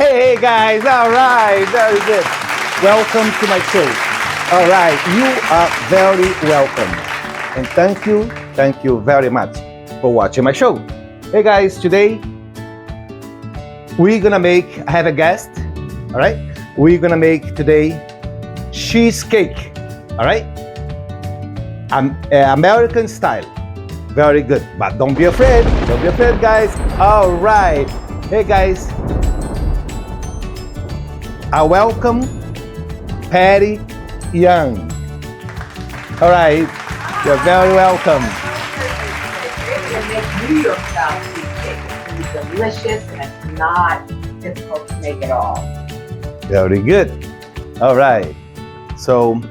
Hey guys, all right, very good. Welcome to my show. All right, you are very welcome. And thank you very much for watching my show. Hey guys, today I have a guest, all right? We're gonna make today cheesecake, all right? American style, very good. But don't be afraid, guys. All right, hey guys, I welcome Patty Young. All right, you're very welcome. New York style cheesecake. It's delicious and it's not difficult to make at all. Very good. All right. So,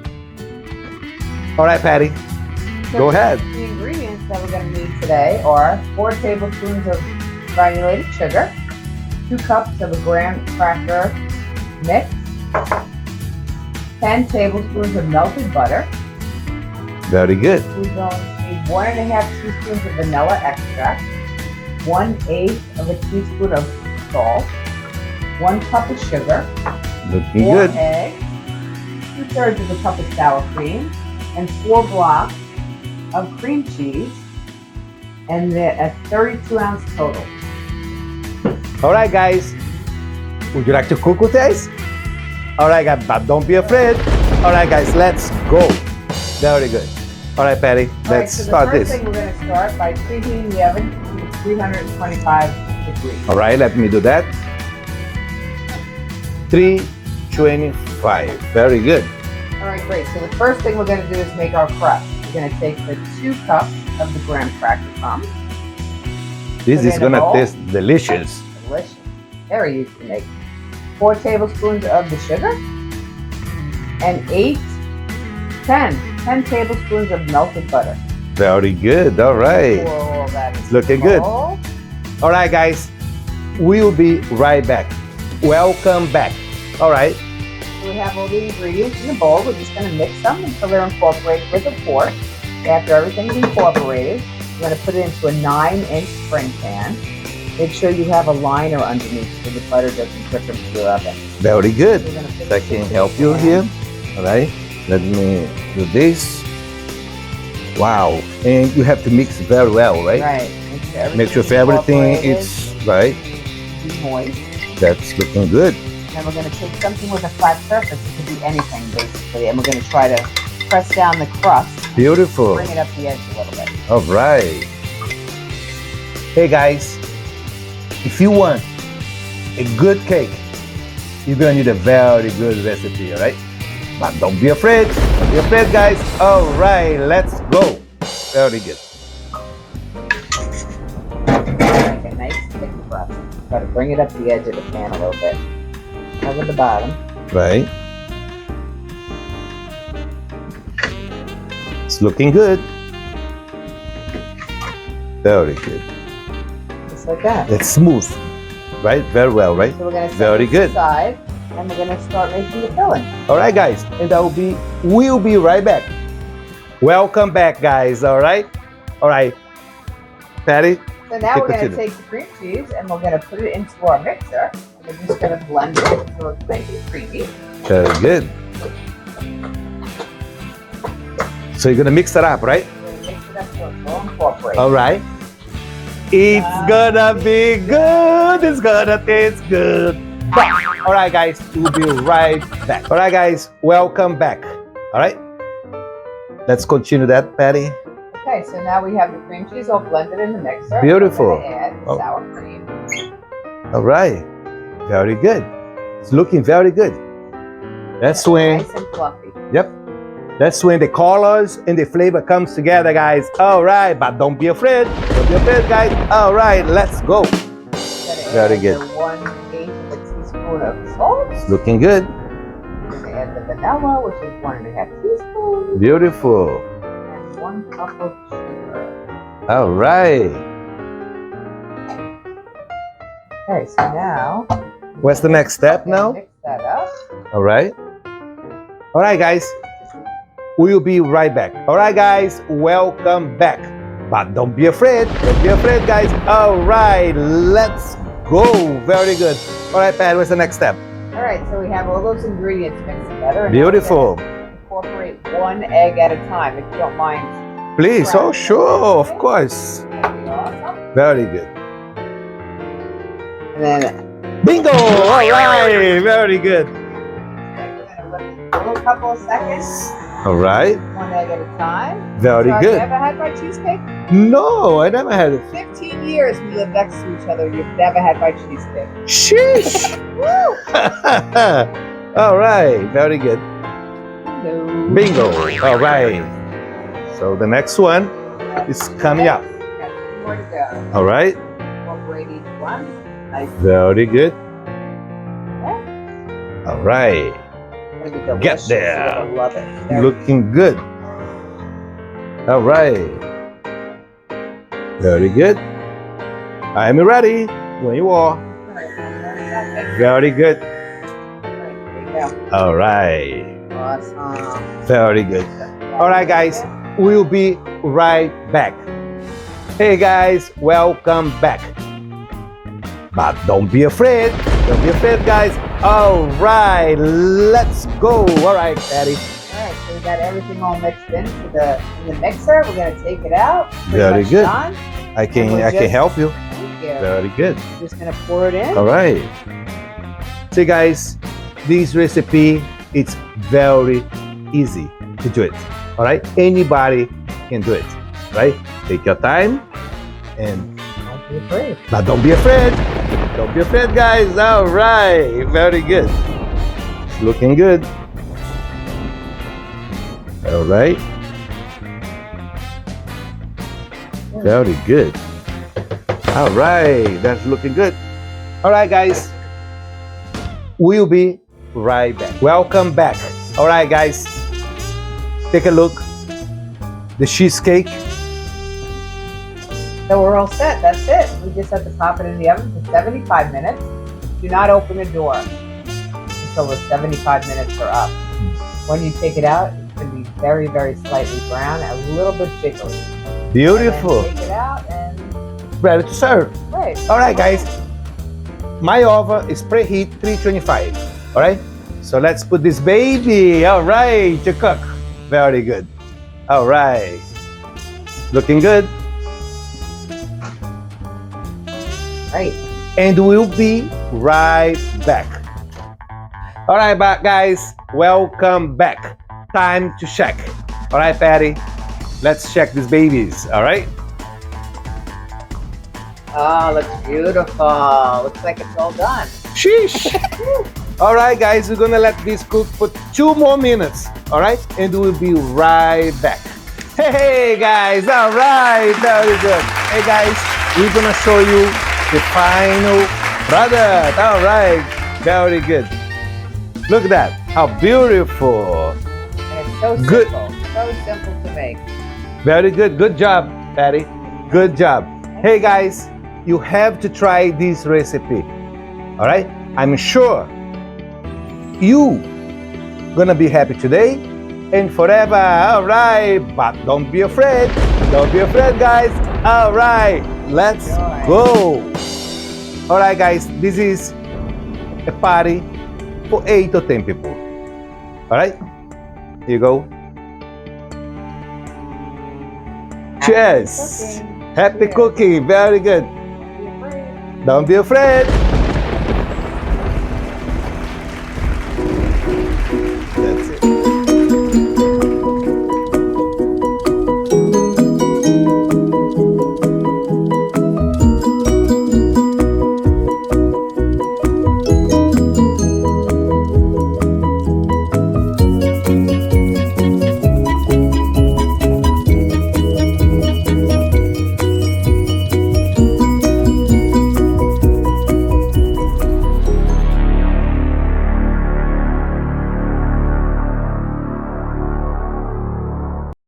all right, Patty, go ahead. The ingredients that we're going to need today are 4 tablespoons of granulated sugar, 2 cups of a graham cracker mix, 10 tablespoons of melted butter. Very good. We're going to need 1.5 teaspoons of vanilla extract, 1/8 of a teaspoon of salt, 1 cup of sugar, Looking 4 good. eggs, 2/3 of a cup of sour cream, and 4 blocks of cream cheese, and a 32-ounce total. All right, guys. Would you like to cook with us? All right, guys, but don't be afraid. All right, guys, let's go. Very good. All right, Patty, let's start this. The first thing we're going to start by preheating the oven to 325 degrees. All right, let me do that. 325. Very good. All right, great. So the first thing we're going to do is make our crust. We're going to take the 2 cups of the graham cracker crumbs. This is going to taste delicious. Delicious. Very easy to make. 4 tablespoons of the sugar and 10 tablespoons of melted butter. Very good. All right. Pour all that It's looking good. All right, guys. We'll be right back. Welcome back. All right. So we have all the ingredients in the bowl. We're just going to mix them until they're incorporated with a fork. After everything's incorporated, we're going to put it into a 9-inch spring pan. Make sure you have a liner underneath so the butter doesn't drip into your oven. Very good. We're gonna put I this can into help the you pan. here. All right. Let me do this. Wow. And you have to mix very well, right? Right. Make sure everything is right. Be moist. That's looking good. Then we're going to take something with a flat surface. It could be anything, basically. And we're going to try to press down the crust. Beautiful. Bring it up the edge a little bit. All right. Hey, guys. If you want a good cake, you're going to need a very good recipe, all right? But don't be afraid. Don't be afraid, guys. All right, let's go. Very good. Make a nice thick crust. Try to bring it up the edge of the pan a little bit. Cover the bottom. Right. It's looking good. Very good. Just like that. It's smooth, right? Very well, right? So we're going to set Very this good. aside, and we're going to start making the filling. All right, guys, and we'll be right back. Welcome back, guys. All right, Patty. So now we're going to continue. take the cream cheese and we're going to put it into our mixer. We're just going to blend it so it's nice and creamy. Very good. So you're gonna mix it up, right? We're going to mix it up so it's all incorporated. All right. It's gonna be good. It's gonna taste good. All right, guys, we'll be right back. All right, guys, welcome back. All right. Let's continue that, Patty. Okay, so now we have the cream cheese all blended in the mixer. Beautiful. We're going to add the Oh. sour cream. All right. Very good. It's looking very good. That's when, Nice and fluffy. yep. That's when the colors and the flavor comes together, guys. All right, but don't be afraid. Don't be afraid, guys. All right, let's go. Very good. 1/8 of a teaspoon of salt. It's looking good. We're going to add the vanilla, which is 1.5 teaspoons. Beautiful. And 1 cup of sugar. All right. Okay, so now What's the next step now? mix that up. All right. All right, guys. We'll be right back. All right, guys. Welcome back. But don't be afraid. Don't be afraid, guys. All right. Let's go. Very good. All right, Pat, what's the next step? All right, so we have all those ingredients mixed together. And Beautiful. Incorporate one egg at a time, if you don't mind. Please. Oh, sure. Of course. Awesome. Very good. And then Bingo. All right. Very good. we're gonna let it go a couple of seconds. All right. One egg at a time. Very So good. Have you ever had my cheesecake? No, I never had it. 15 years we live next to each other. You've never had my cheesecake. Sheesh. Woo! All right. Very good. Hello. Bingo. All right. So the next one is coming up. Got two more to go. All right. Incorporate each one. Nice. Very good. Okay. All right. It's gonna be Get delicious. there. You're gonna love it. There. Looking good. All right. Very good. I'm ready when you are. Very good. There you go. All right. Awesome. Very good. All right, guys. We'll be right back. Hey, guys. Welcome back. But don't be afraid. Don't be afraid, guys. All right. Let's go. All right, Patty. All right, so we got everything all mixed in the mixer. We're gonna take it out. Pretty Very much good. done. I can And we're just- help you. Thank you. Very good. Just gonna pour it in. All right. So guys, this recipe it's very easy to do it. All right, anybody can do it. Right? Take your time, and Don't be afraid. but don't be afraid. Don't be afraid, guys. All right, very good. It's looking good. All right. Very good. All right, that's looking good. All right, guys. We'll be right back. Welcome back. All right, guys. Take a look. The cheesecake. So we're all set. That's it. We just have to pop it in the oven for 75 minutes. Do not open the door until the 75 minutes are up. When you take it out, it's going to be very, very slightly brown, a little bit jiggly. Beautiful. And then take it out and Ready to serve. great. All right, guys. My oven is preheat 325. All right. So let's put this baby. All right, to cook. Very good. All right. Looking good. Great. And we'll be right back. All right, guys. Welcome back. Time to check. All right, Patty. Let's check these babies. All right. Oh, looks beautiful. Looks like it's all done. Sheesh. All right, guys. We're gonna let this cook for 2 more minutes. All right, and we'll be right back. Hey, guys. All right. Very good. Hey, guys. We're gonna show you the final product. All right. Very good. Look at that. How beautiful. And it's so Good. simple. So simple to make. Very good. Good job, Patty. Good job. Hey, guys. You have to try this recipe. All right. I'm sure you gonna be happy today and forever. All right. But don't be afraid. Don't be afraid, guys. All right. Let's go. All right, guys. This is a party for 8 or 10 people. All right. Here you go. Cheers. Cooking. Happy Cheers. cooking. Very good. Don't be afraid. Don't be afraid.